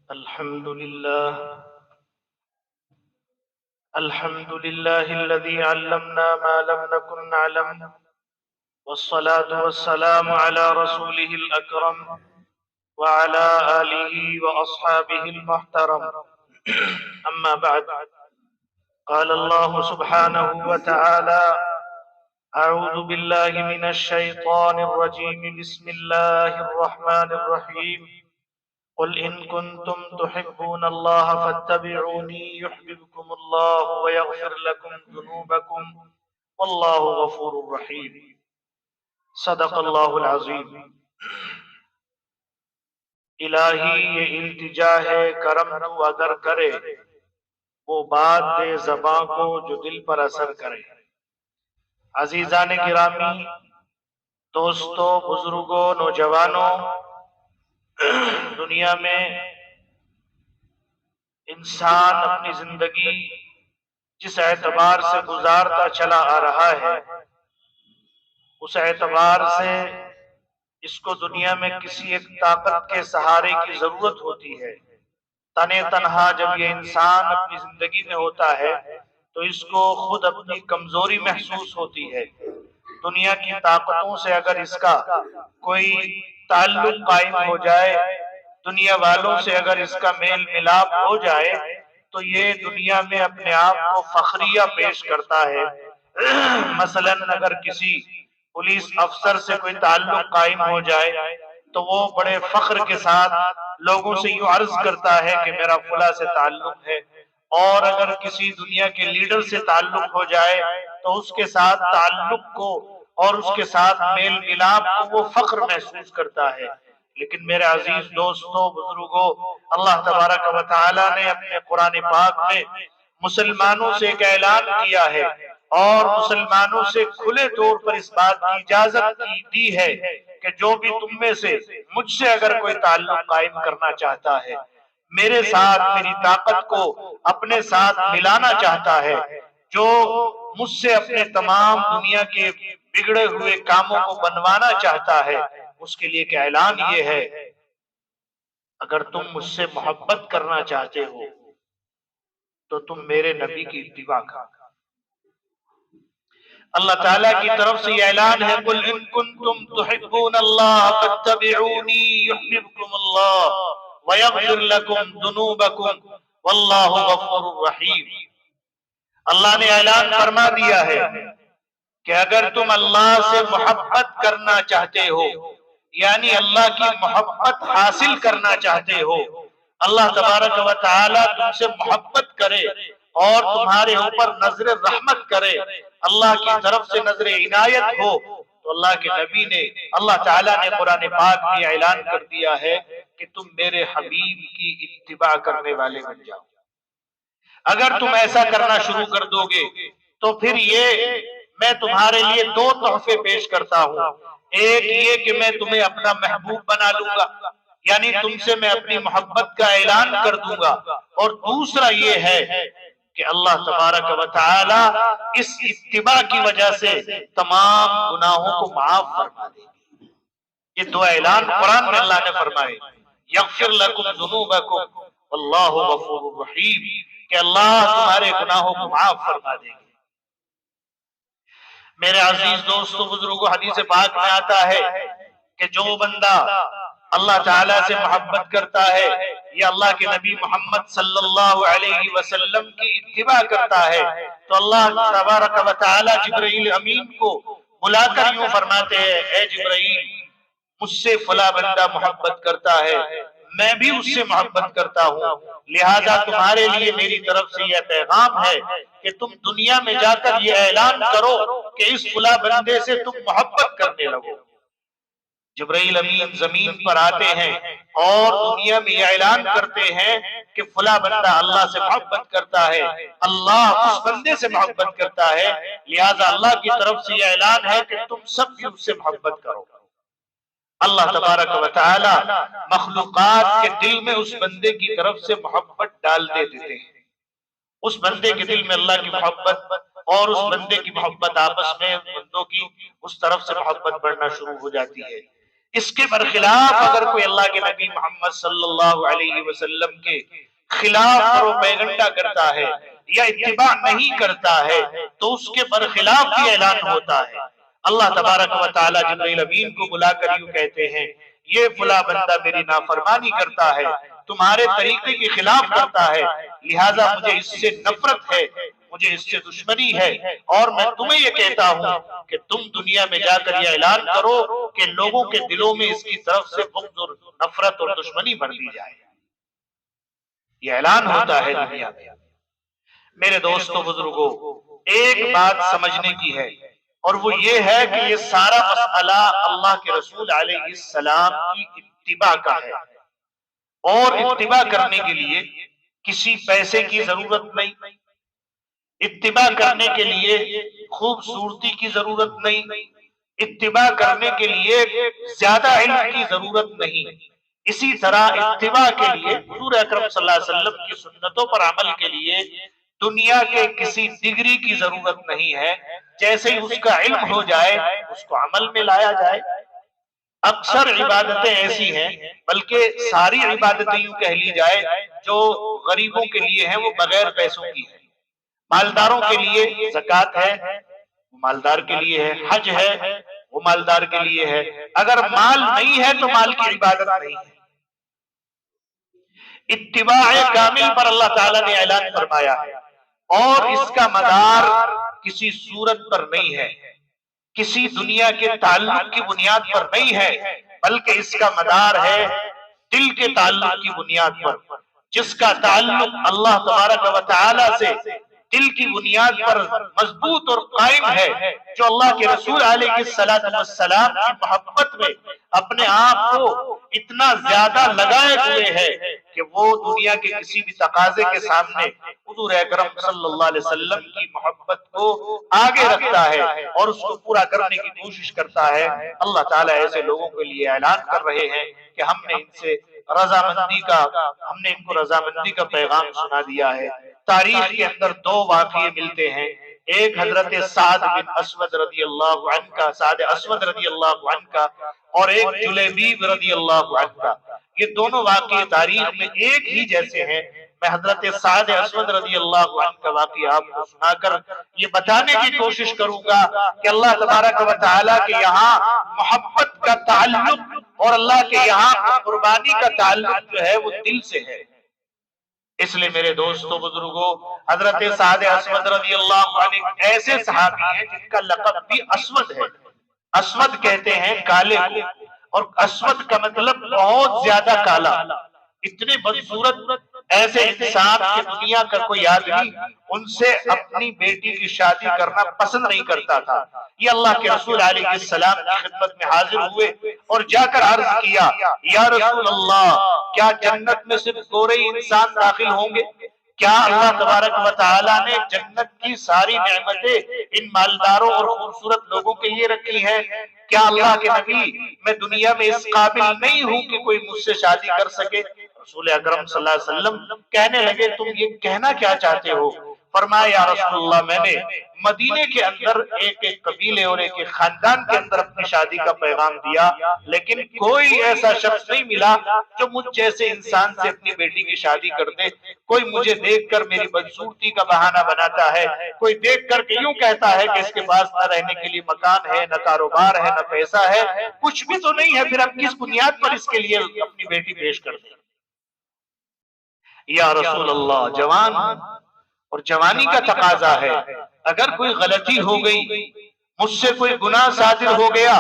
الحمد لله الحمد لله الذي علمنا ما لم نكن نعلم، والصلاة والسلام على رسوله الأكرم وعلى آله وأصحابه المحترم. أما بعد، قال الله سبحانه وتعالى: أعوذ بالله من الشيطان الرجيم، بسم الله الرحمن الرحيم. قل إن كنتم تحبون الله فاتبعوني يحببكم الله ويغفر لكم ذنوبكم والله غفور رحيم. صدق اللہ العظیم. الہی یہ التجا ہے، کرم تو اگر کرے، وہ بات دے زباں کو جو دل پر اثر کرے. عزیزان گرامی، دوستوں، بزرگوں، نوجوانوں، دنیا میں انسان اپنی زندگی جس اعتبار سے گزارتا چلا آ رہا ہے، اس اعتبار سے اس کو دنیا میں کسی ایک طاقت کے سہارے کی ضرورت ہوتی ہے. تنے تنہا جب یہ انسان اپنی زندگی میں ہوتا ہے تو اس کو خود اپنی کمزوری محسوس ہوتی ہے. دنیا کی طاقتوں سے اگر اس کا کوئی تعلق قائم ہو جائے، دنیا والوں سے اگر اس کا میل ملاپ ہو جائے، تو یہ دنیا میں اپنے آپ کو فخریہ پیش کرتا ہے. مثلا اگر کسی پولیس افسر سے کوئی تعلق قائم ہو جائے تو وہ بڑے فخر کے ساتھ لوگوں سے یوں عرض کرتا ہے کہ میرا فلاں سے تعلق ہے. اور اگر کسی دنیا کے لیڈر سے تعلق ہو جائے تو اس کے ساتھ تعلق کو اور اس کے ساتھ میل ملاپ کو وہ فخر محسوس کرتا ہے. لیکن میرے عزیز دوستوں، بزرگوں، اللہ تبارک و تعالی نے اپنے قرآن پاک میں مسلمانوں سے ایک اعلان کیا ہے اور مسلمانوں سے کھلے طور پر اس بات کی اجازت دی ہے کہ جو بھی تم میں سے مجھ سے اگر کوئی تعلق قائم کرنا چاہتا ہے، میرے ساتھ میری طاقت کو اپنے ساتھ ملانا چاہتا ہے، جو مجھ سے اپنے تمام دنیا کے بگڑے ہوئے کاموں کو بنوانا چاہتا ہے، اس کے لیے کہ اعلان یہ ہے: اگر تم مجھ سے محبت کرنا چاہتے ہو تو تم میرے نبی کی اتباع کرو. اللہ تعالیٰ کی طرف سے یہ اعلان ہے: قل ان کنتم تحبون اللہ فاتبعونی یحببکم اللہ ویغفر لکم ذنوبکم واللہ غفور رحیم. اللہ نے اعلان فرما دیا ہے کہ اگر تم اللہ سے محبت کرنا چاہتے ہو، یعنی اللہ کی محبت حاصل کرنا چاہتے ہو، اللہ تبارک و تعالیٰ تم سے محبت کرے اور تمہارے اوپر نظر رحمت کرے، اللہ کی طرف سے نظر عنایت ہو، تو اللہ کے نبی نے، اللہ تعالیٰ نے قرآن پاک میں اعلان کر دیا ہے کہ تم میرے حبیب کی اتباع کرنے والے بن جاؤ. اگر تم ایسا کرنا شروع کر دو گے تو پھر یہ میں تمہارے لیے دو تحفے پیش کرتا ہوں. ایک یہ کہ میں تمہیں اپنا محبوب بنا لوں گا، یعنی تم سے میں اپنی محبت کا اعلان کر دوں گا، اور دوسرا یہ ہے کہ اللہ تبارک و تعالی اس اتباع کی وجہ سے تمام گناہوں کو معاف فرما دے گی. یہ دو اعلان قرآن میں اللہ نے فرمائے: یغفر لکم ذنوبکم واللہ غفور رحیم، کہ اللہ تمہارے گناہوں کو معاف فرما دے گی. میرے عزیز دوستو، بزرگوں، حدیث پاک میں آتا ہے کہ جو بندہ اللہ تعالیٰ سے محبت کرتا ہے یا اللہ کے نبی محمد صلی اللہ علیہ وسلم کی اتباع کرتا ہے تو اللہ تبارک و تعالیٰ جبرائیل امین کو بلا کر یوں فرماتے ہیں: اے جبرائیل، مجھ سے فلاں بندہ محبت کرتا ہے، میں بھی اس سے محبت کرتا ہوں، لہذا تمہارے لیے میری طرف سے یہ پیغام ہے کہ تم دنیا میں جا کر یہ اعلان کرو کہ اس فلاں بندے سے تم محبت کرنے لگو. جبرائیل امین زمین پر آتے ہیں اور دنیا میں یہ اعلان کرتے ہیں کہ فلاں بندہ اللہ سے محبت کرتا ہے، اللہ اس بندے سے محبت کرتا ہے، لہذا اللہ کی طرف سے یہ اعلان ہے کہ تم سب بھی اس سے محبت کرو. اللہ تبارک و تعالی مخلوقات کے دل میں اس بندے کی طرف سے محبت ڈال دیتے ہیں. اس بندے کے دل میں اللہ کی محبت اور اس بندے کی محبت آپس میں بندوں کی اس طرف سے محبت بڑھنا شروع ہو جاتی ہے۔ اس کے برخلاف اگر کوئی اللہ کے نبی محمد صلی اللہ علیہ وسلم کے خلاف پروپیگنڈا کرتا ہے یا اتباع نہیں کرتا ہے تو اس کے برخلاف بھی اعلان ہوتا ہے۔ اللہ تبارک و تعالی جبرائیل امین کو بلا کر یوں کہتے ہیں، یہ فلاں بندہ میری نافرمانی کرتا ہے، تمہارے طریقے کے خلاف کرتا ہے، لہٰذا مجھے اس سے نفرت ہے، مجھے اس سے دشمنی ہے، اور میں تمہیں یہ کہتا ہوں کہ تم دنیا میں جا کر یہ اعلان کرو کہ لوگوں کے دلوں میں اس کی طرف سے بغض اور نفرت اور دشمنی بڑھ دی جائے۔ یہ اعلان ہوتا ہے دنیا میں۔ میرے دوستو بزرگوں، ایک بات سمجھنے کی ہے، اور وہ یہ ہے کہ یہ سارا مسئلہ اللہ کے رسول علیہ السلام کی اتباع کا ہے، اور اتباع کرنے کے لیے کسی پیسے کی ضرورت نہیں، اتباع کرنے کے لیے خوبصورتی کی ضرورت نہیں، اتباع کرنے کے لیے زیادہ علم کی ضرورت نہیں۔ اسی طرح اتباع کے لیے حضور اکرم صلی اللہ علیہ وسلم کی سنتوں پر عمل کے لیے دنیا کے کسی ڈگری کی ضرورت نہیں ہے، جیسے ہی اس کا علم ہو جائے اس کو عمل میں لایا جائے۔ اکثر عبادتیں ایسی ہیں، بلکہ ساری عبادتیں یوں کہہ لی جائے جو غریبوں کے لیے ہیں وہ بغیر پیسوں کی ہیں، مالداروں کے لیے زکوٰۃ ہے وہ مالدار کے لیے ہے، حج ہے وہ مالدار کے لیے ہے، اگر مال نہیں ہے تو مال کی عبادت نہیں ہے۔ اتباع کامل پر اللہ تعالیٰ نے اعلان فرمایا ہے، اور اس کا مدار کسی صورت پر نہیں ہے، کسی دنیا کے تعلق کی بنیاد پر نہیں ہے، بلکہ اس کا مدار ہے دل کے تعلق کی بنیاد پر۔ جس کا تعلق اللہ تبارک و تعالی سے دل کی بنیاد پر مضبوط اور قائم ہے، جو اللہ کے رسول علیہ السلام کی محبت میں اپنے آپ کو اتنا زیادہ لگائے ہوئے ہے کہ وہ دنیا کے کسی بھی تقاضے کے سامنے حضور اکرم صلی اللہ علیہ وسلم کی محبت کو آگے رکھتا ہے اور اس کو پورا کرنے کی کوشش کرتا ہے۔ اللہ تعالیٰ ایسے لوگوں کے لیے اعلان کر رہے ہیں کہ ہم نے ان سے ہم نے ان کو رضامندی کا پیغام سنا دیا ہے۔ تاریخ کے اندر دو واقعے ملتے ہیں، ایک حضرت سعد بن اسود رضی اللہ عنہ کا، سعد اسود رضی اللہ عنہ کا، اور ایک جلیبیب رضی اللہ عنہ کا۔ یہ دونوں واقعے تاریخ میں ایک ہی جیسے ہیں۔ میں حضرت سعد اسود رضی اللہ عنہ کا واقعہ آپ کو سنا کر یہ بتانے کی کوشش کروں گا کہ اللہ تبارک و تعالیٰ کے یہاں محبت کا تعلق اور اللہ کے یہاں قربانی کا تعلق جو ہے وہ دل سے ہے۔ اس لیے میرے دوستو بزرگوں، حضرت سعد اسود رضی اللہ عنہ ایسے صحابی ہیں جن کا لقب بھی اسود ہے۔ اسود کہتے ہیں کالے کو، اور اسود کا مطلب بہت زیادہ کالا۔ اتنے بدصورت ایسے انسان کی دنیا کا کوئی آدمی ان سے اپنی بیٹی کی شادی کرنا پسند نہیں کرتا تھا۔ یہ اللہ کے رسول علیہ السلام کی خدمت میں حاضر ہوئے اور جا کر عرض کیا، یا رسول اللہ، کیا جنت میں صرف گورے انسان داخل ہوں گے؟ کیا اللہ تبارک و تعالیٰ نے جنت کی ساری نعمتیں ان مالداروں اور خوبصورت لوگوں کے لیے رکھی ہیں؟ کیا اللہ کے نبی، میں دنیا میں اس قابل نہیں ہوں کہ کوئی مجھ سے شادی کر سکے؟ رسول اکرم صلی اللہ علیہ وسلم کہنے لگے، تم یہ کہنا کیا چاہتے ہو؟ فرمایا، یا رسول اللہ، میں نے مدینے کے اندر ایک قبیلے اور ایک خاندان کے اندر اپنی شادی کا پیغام دیا، لیکن کوئی ایسا شخص نہیں ملا جو مجھ جیسے انسان سے اپنی بیٹی کی شادی کر دے۔ کوئی مجھے دیکھ کر میری بدصورتی کا بہانہ بناتا ہے، کوئی دیکھ کر کے یوں کہتا ہے کہ اس کے پاس نہ رہنے کے لیے مکان ہے، نہ کاروبار ہے، نہ پیسہ ہے، کچھ بھی تو نہیں ہے، پھر اب کس بنیاد پر اس کے لیے اپنی بیٹی پیش کر دیں؟ یا رسول اللہ، جوان اور جوانی کا تقاضا ہے، اگر کوئی غلطی ہو گئی، مجھ سے کوئی گناہ صادر ہو گیا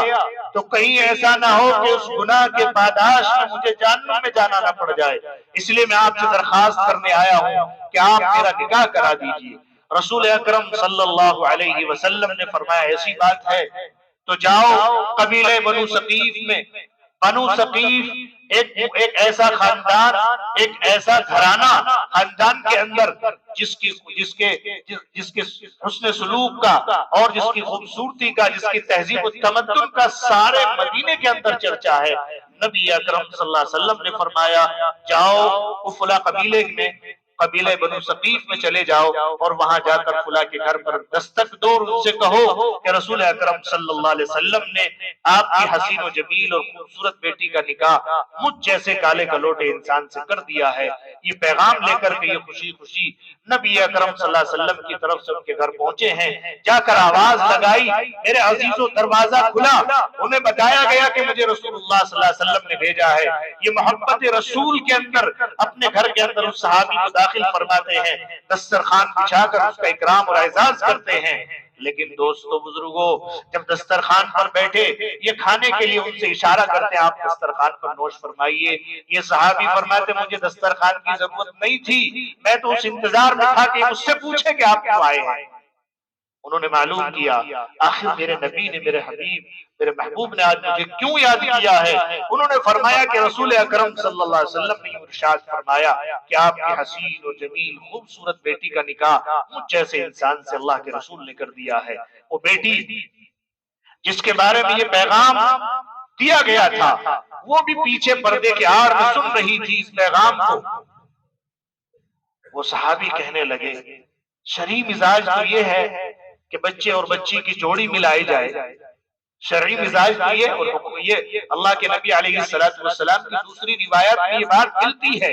تو کہیں ایسا نہ ہو کہ اس گناہ کے پاداش میں مجھے جہنم میں جانا نہ پڑ جائے، اس لیے میں آپ سے درخواست کرنے آیا ہوں کہ آپ میرا نکاح کرا دیجئے۔ رسول اکرم صلی اللہ علیہ وسلم نے فرمایا، ایسی بات ہے تو جاؤ قبیلہ بنو ثقیف میں۔ بنو ثقیف ایک ایسا خاندان، ایک ایسا گھرانہ، خاندان کے اندر جس کے حسن سلوک کا اور جس کی خوبصورتی کا، جس کی تہذیب و تمدن کا سارے مدینے کے اندر چرچا ہے۔ نبی اکرم صلی اللہ علیہ وسلم نے فرمایا، جاؤ فلاں قبیلے میں قبیلہ بنو ثقیف میں چلے جاؤ اور وہاں جا کر فلاں کے گھر پر دستک دو اور ان سے کہو کہ رسول اکرم صلی اللہ علیہ وسلم نے آپ کی حسین و جمیل اور خوبصورت بیٹی کا نکاح مجھ جیسے کالے کلوٹے انسان سے کر دیا ہے۔ یہ پیغام لے کر کے یہ خوشی خوشی نبی اکرم صلی اللہ علیہ وسلم کی طرف سے ان کے گھر پہنچے ہیں۔ جا کر آواز لگائی، میرے عزیزو دروازہ کھلا، انہیں بتایا گیا کہ مجھے رسول اللہ صلی اللہ علیہ وسلم نے بھیجا ہے۔ یہ محبت رسول کے اندر اپنے گھر کے اندر اس صحابی کو داخل فرماتے ہیں، دسترخوان بچھا کر اس کا اکرام اور اعزاز کرتے ہیں۔ لیکن دوستو بزرگوں، جب دسترخوان پر بیٹھے یہ کھانے کے لیے ان سے اشارہ کرتے ہیں، آپ دسترخوان پر نوش فرمائیے۔ یہ صحابی فرماتے مجھے دسترخوان کی ضرورت نہیں تھی، میں تو اس انتظار میں تھا کہ مجھ سے پوچھے کہ آپ کیوں آئے ہیں۔ انہوں نے معلوم کیا آخر میرے نبی نے، میرے حبیب، میرے محبوب نے آج مجھے کیوں یاد کیا ہے۔ انہوں نے فرمایا کہ رسول اکرم صلی اللہ علیہ وسلم نے ارشاد فرمایا کہ آپ کی حسین و جمیل خوبصورت بیٹی کا نکاح مجھ جیسے انسان سے اللہ کے رسول نے کر دیا ہے۔ وہ بیٹی جس کے بارے میں یہ پیغام دیا گیا تھا وہ بھی پیچھے پردے کے آڑ میں سن رہی تھی اس پیغام کو۔ وہ صحابی کہنے لگے شرعی مزاج تو یہ ہے کہ بچے اور بچی کی جوڑی ملائی جائے، شرعی مزاج تو یہ اللہ کے نبی علیہ السلام کی دوسری روایت میں یہ بات ملتی ہے۔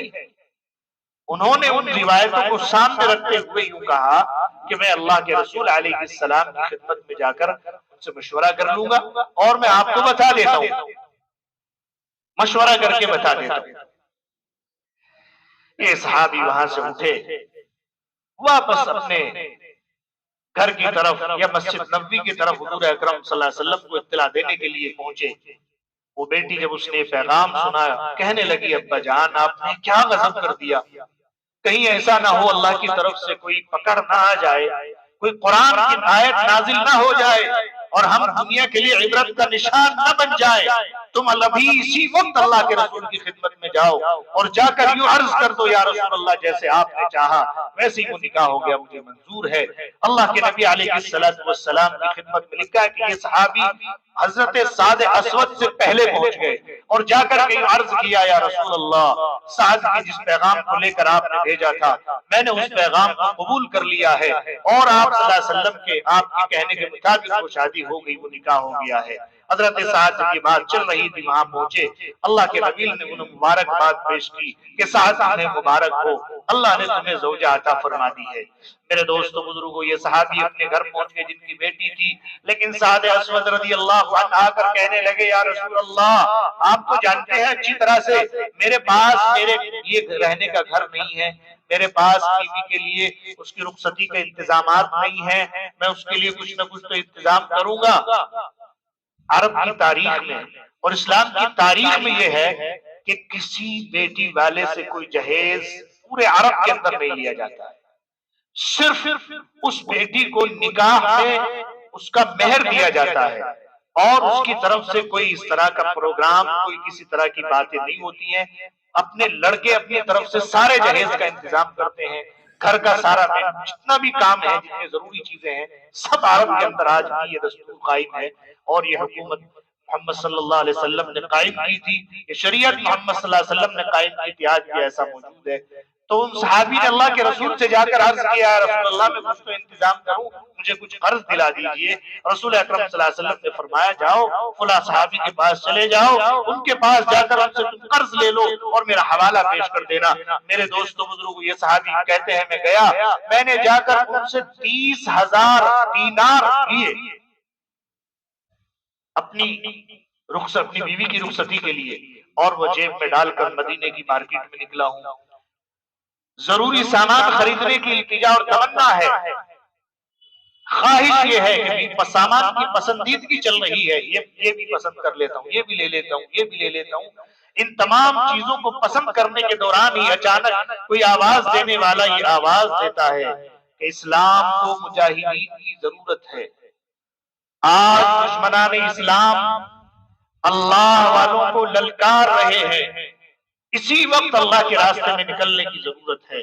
انہوں نے ان روایتوں کو سامنے رکھتے ہوئے یوں کہا کہ میں اللہ کے رسول علیہ السلام کی خدمت میں جا کر ان سے مشورہ کر لوں گا اور میں آپ کو بتا دیتا ہوں، مشورہ کر کے بتا دیتا ہوں۔ یہ صحابی وہاں سے اٹھے، واپس اپنے گھر کی طرف یا مسجد نبوی کی طرف حضور اکرم صلی اللہ علیہ وسلم کو اطلاع دینے کے لیے پہنچے۔ وہ بیٹی جب اس نے پیغام سنا کہنے لگی ابا جان آپ نے کیا غضب کر دیا، کہیں ایسا نہ ہو اللہ کی طرف سے کوئی پکڑ نہ آ جائے، کوئی قرآن کی آیت نازل نہ ہو جائے اور ہم دنیا کے لیے عبرت کا نشان نہ بن جائے۔ تم ابھی اسی وقت اللہ کے رسول کی خدمت میں جاؤ اور جا کر یوں عرض کر دو یا رسول اللہ جیسے آپ نے چاہا ویسے ہی وہ نکاح ہو گیا، مجھے منظور ہے۔ اللہ کے نبی علیہ السلام کی خدمت میں لکھا ہے کہ یہ صحابی حضرت سعد اسود سے پہلے پہنچ گئے اور جا کر کے عرض کیا یا رسول اللہ سعد کی جس پیغام کو لے کر آپ نے بھیجا تھا میں نے اس پیغام کو قبول کر لیا ہے اور آپ صلی اللہ علیہ وسلم کے آپ کے کہنے کے مطابق وہ شادی ہو گئی، وہ نکاح ہو گیا ہے۔ حضرت سعد جب یہ بات چل رہی تھی وہاں پہنچے، اللہ کے نبی نے انہیں مبارک بات پیش کی کہ سعد تمہیں مبارک ہو، اللہ نے تمہیں زوجہ عطا فرما دی ہے۔ میرے دوستو بزرگوں، یہ صحابی اپنے گھر پہنچ گئے جن کی بیٹی تھی، لیکن سعد اسود رضی اللہ عنہ آ کر کہنے لگے یا رسول اللہ آپ تو جانتے ہیں اچھی طرح سے میرے پاس میرے لیے رہنے کا گھر نہیں ہے، میرے پاس بیوی کے لیے اس کی رخصتی کے انتظامات نہیں ہیں، میں اس کے لیے کچھ نہ کچھ تو انتظام کروں گا۔ عرب کی تاریخ میں اور اسلام کی تاریخ میں یہ ہے کہ کسی بیٹی والے سے کوئی جہیز پورے عرب کے اندر نہیں لیا جاتا ہے، صرف اس بیٹی کو نکاح میں اس کا مہر دیا جاتا ہے اور اس کی طرف سے کوئی اس طرح کا پروگرام، کوئی کسی طرح کی باتیں نہیں ہوتی ہیں۔ اپنے لڑکے اپنی طرف سے سارے جہیز کا انتظام کرتے ہیں، گھر کا سارا جتنا بھی کام ہے، جتنے ضروری چیزیں ہیں، سب عرب کے اندر آج بھی یہ دستور قائم ہے اور یہ حکومت محمد صلی اللہ علیہ وسلم نے قائم کی تھی، یہ شریعت محمد صلی اللہ علیہ وسلم نے قائم کی تھی، آج بھی ایسا موجود ہے۔ تو ان صحابی نے اللہ کے رسول سے جا کر عرض کیا رسول اللہ میں کچھ تو انتظام کروں، مجھے کچھ قرض دلا دیجئے۔ رسول اکرم صلی اللہ علیہ وسلم نے فرمایا جاؤ فلاں صحابی کے پاس چلے جاؤ، ان کے پاس جا کر ان سے تم قرض لے لو اور میرا حوالہ پیش کر دینا۔ میرے دوستو بزرگوں، یہ صحابی کہتے ہیں میں گیا، میں نے جا کر ان سے 30,000 دینار لیے اپنی بیوی کی رخصتی کے لیے اور وہ جیب میں ڈال کر مدینے کی مارکیٹ میں نکلا ہوں۔ ضروری سامان خریدنے کی التجا اور تمنا ہے، خواہش یہ ہے کہ سامان کی پسندیدگی چل رہی ہے، یہ بھی پسند کر لیتا ہوں، یہ بھی لے لیتا ہوں، یہ بھی لے لیتا ہوں۔ ان تمام چیزوں کو پسند کرنے کے دوران ہی اچانک کوئی آواز دینے والا یہ آواز دیتا ہے کہ اسلام کو مجاہدین کی ضرورت ہے، آج دشمنان اسلام اللہ والوں کو للکار رہے ہیں، اسی وقت اللہ کے راستے میں نکلنے کی ضرورت ہے۔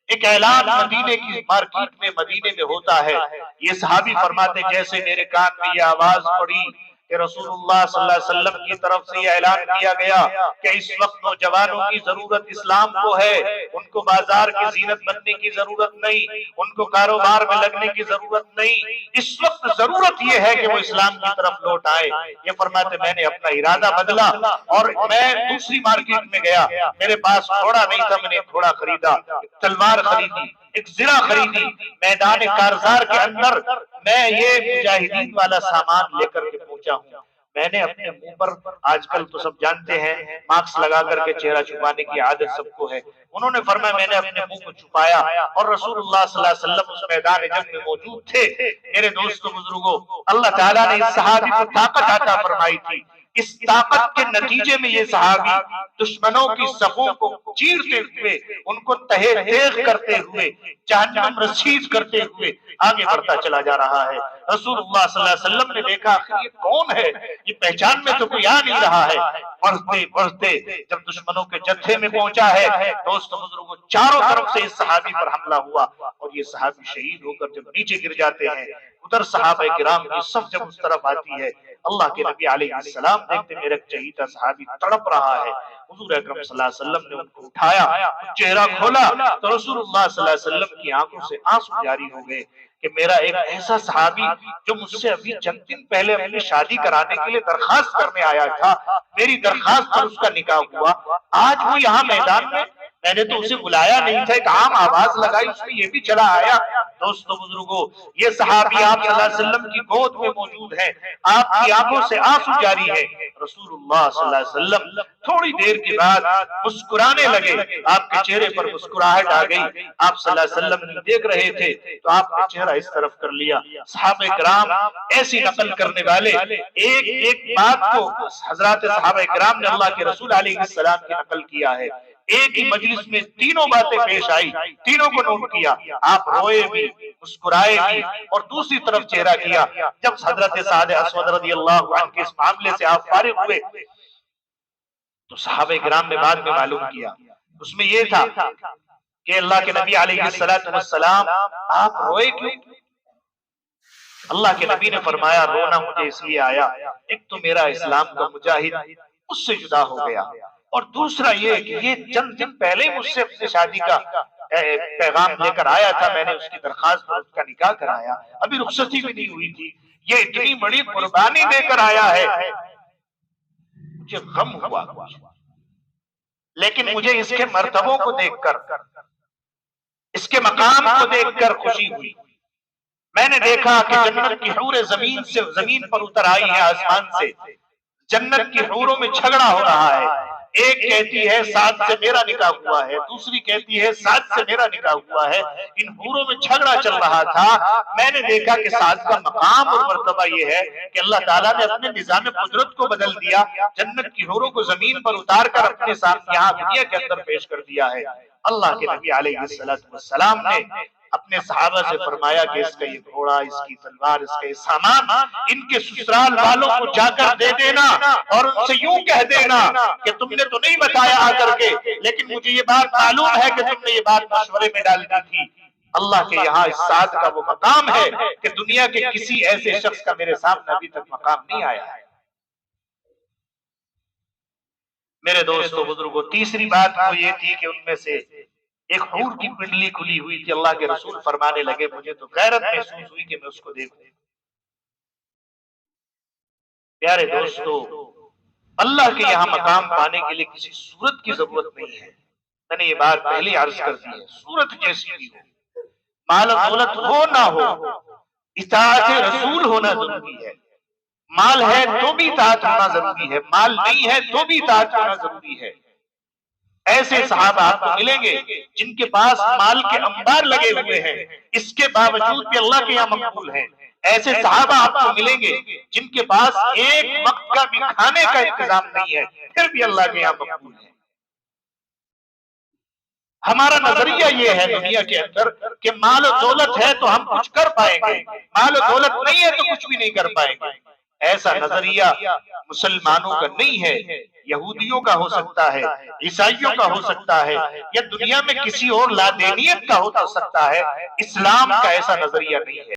ایک اعلان مدینے کی مارکیٹ میں مدینے میں ہوتا ہے، یہ صحابی فرماتے جیسے میرے کان میں یہ آواز پڑی کہ رسول اللہ صلی اللہ علیہ وسلم کی طرف سے یہ اعلان کیا گیا کہ اس وقت نوجوانوں کی ضرورت اسلام کو ہے، ان کو بازار کی زینت بننے کی ضرورت نہیں، ان کو کاروبار میں لگنے کی ضرورت نہیں، اس وقت ضرورت یہ ہے کہ وہ اسلام کی طرف لوٹ آئے۔ یہ فرماتے میں نے اپنا ارادہ بدلا اور میں دوسری مارکیٹ میں گیا، میرے پاس گھوڑا نہیں تھا، میں نے ایک گھوڑا خریدا، ایک تلوار خریدی، ایک زرہ خریدی، میدان کارزار کے اندر میں یہ مجاہدین والا سامان لے کر کے پہنچا ہوں۔ میں نے اپنے منہ پر، آج کل تو سب جانتے ہیں ماسک لگا کر کے چہرہ چھپانے کی عادت سب کو ہے، انہوں نے فرمایا میں نے اپنے منہ کو چھپایا اور رسول اللہ صلی اللہ علیہ وسلم اس میدان جنگ میں موجود تھے۔ میرے دوستو بزرگوں، اللہ تعالیٰ نے اس صحابی کو طاقت عطا فرمائی تھی، اس طاقت کے نتیجے میں یہ صحابی دشمنوں کی صفوں کو چیرتے ہوئے، ان کو تہے تیغ کرتے ہوئے، جہنم رسید کرتے ہوئے آگے بڑھتا چلا جا رہا ہے۔ رسول اللہ صلی اللہ علیہ وسلم نے دیکھا آخر یہ کون ہے، یہ پہچان میں تو کوئی آ نہیں رہا ہے۔ بڑھتے بڑھتے جب دشمنوں کے جتھے میں پہنچا ہے، دوست بزرگوں چاروں طرف سے اس صحابی پر حملہ ہوا اور یہ صحابی شہید ہو کر جب نیچے گر جاتے ہیں، ادھر صحابہ کرام کی صف جب اس طرف آتی ہے، اللہ کے نبی علیہ السلام دیکھتے میرا چہیتا صحابی تڑپ رہا ہے، حضور اکرم صلی اللہ علیہ وسلم نے ان کو اٹھایا، چہرہ کھولا تو رسول اللہ صلی اللہ علیہ وسلم کی آنکھوں سے آنسو جاری ہو گئے کہ میرا ایک ایسا صحابی جو مجھ سے ابھی چند دن پہلے اپنی شادی کرانے کے لیے درخواست کرنے آیا تھا، میری درخواست پر اس کا نکاح ہوا، آج وہ یہاں میدان میں نے تو اسے بلایا نہیں تھا، ایک عام آواز لگائی اس میں یہ بھی چلا آیا۔ دوستو بزرگوں، یہ صحابی آپ صلی اللہ علیہ وسلم کی گود میں موجود ہے، آپ کی آنکھوں سے آنسو جاری ہے۔ رسول اللہ صلی اللہ علیہ وسلم تھوڑی دیر کے بعد مسکرانے لگے، آپ کے چہرے پر مسکراہٹ آ گئی، آپ صلی اللہ علیہ وسلم دیکھ رہے تھے تو آپ نے چہرہ اس طرف کر لیا۔ صحابہ کرام ایسی نقل کرنے والے ایک ایک بات کو حضرات صحابہ کرام نے اللہ کے رسول علیہ السلام کی نقل کیا ہے، ایک ہی مجلس میں تینوں باتیں پیش آئی، تینوں کو نوٹ کیا، آپ روئے بھی، مسکرائے بھی اور دوسری طرف چہرہ کیا۔ جب حضرت سعد اسود رضی اللہ عنہ کے اس معاملے سے آپ فارغ ہوئے تو صحابہ کرام نے بعد میں معلوم کیا، اس میں یہ تھا کہ اللہ کے نبی علیہ السلام آپ روئے کیوں؟ اللہ کے نبی نے فرمایا رونا مجھے اس لیے آیا، ایک تو میرا اسلام کا مجاہد اس سے جدا ہو گیا، اور دوسرا یہ کہ یہ چند دن پہلے مجھ سے اپنی شادی کا پیغام لے کر آیا تھا، میں نے اس کی درخواست پر اس کا نکاح کرایا، ابھی رخصتی بھی نہیں ہوئی تھی، یہ اتنی بڑی قربانی دے کر آیا ہے، مجھے غم ہوا، لیکن مجھے اس کے مرتبوں کو دیکھ کر، اس کے مقام کو دیکھ کر خوشی ہوئی۔ میں نے دیکھا کہ جنت کی حور زمین پر اتر آئی ہے آسمان سے، جنت کی حوروں میں جھگڑا ہو رہا ہے، ایک کہتی ہے سعد سے میرا نکاح ہوا ہے، دوسری کہتی ہے سعد سے میرا نکاح ہوا ہے، ان حوروں میں جھگڑا چل رہا تھا۔ میں نے دیکھا کہ سعد کا مقام اور مرتبہ یہ ہے کہ اللہ تعالیٰ نے اپنے نظام قدرت کو بدل دیا، جنت کی حوروں کو زمین پر اتار کر اپنے ساتھ یہاں دنیا کے اندر پیش کر دیا ہے۔ اللہ کے نبی علیہ السلام نے اپنے صحابہ سے فرمایا کہ اس کا یہ گھوڑا، اس کی تلوار، اس کا یہ سامان ان کے سسرال والوں کو جا کر دے دینا اور ان سے یوں کہہ دینا کہ تم نے تو نہیں بتایا آ کر کے، لیکن مجھے یہ بات معلوم ہے کہ تم نے یہ بات مشورے میں ڈال دی تھی۔ اللہ کے یہاں اس سعد کا وہ مقام ہے کہ دنیا کے کسی ایسے شخص کا میرے سامنے ابھی تک مقام نہیں آیا ہے۔ میرے دوستو بزرگوں، تیسری بات وہ یہ تھی کہ ان میں سے ایک حور کی پنڈلی کھلی ہوئی تھی، اللہ کے رسول فرمانے لگے مجھے تو غیرت محسوس ہوئی کہ میں اس کو دیکھوں۔ پیارے دوستو، اللہ کے یہاں مقام پانے کے لیے کسی صورت کی ضرورت نہیں ہے، میں نے یہ بات پہلے عرض کر دی ہے، صورت جیسی بھی ہو، مال دولت ہو نہ ہو، اطاعت رسول ہونا ضروری ہے۔ مال ہے تو بھی اطاعت ہونا ضروری ہے، مال نہیں ہے تو بھی اطاعت ہونا ضروری ہے۔ ایسے صحابہ آپ کو ملیں گے جن کے پاس مال کے انبار لگے ہوئے ہیں، اس کے باوجود بھی اللہ کے یہاں مقبول ہیں۔ ایسے صحابہ آپ کو ملیں گے جن کے پاس ایک وقت کا بھی کھانے کا انتظام نہیں ہے، پھر بھی اللہ کے یہاں مقبول ہیں۔ ہمارا نظریہ یہ ہے دنیا کے اندر کہ مال و دولت ہے تو ہم کچھ کر پائیں گے، مال و دولت نہیں ہے تو کچھ بھی نہیں کر پائیں گے۔ ایسا نظریہ مسلمانوں کا نہیں ہے، یہودیوں کا ہو سکتا ہے، عیسائیوں کا ہو سکتا ہے، یا دنیا میں کسی اور لادینیت کا ہو سکتا ہے، اسلام کا ایسا نظریہ نہیں ہے۔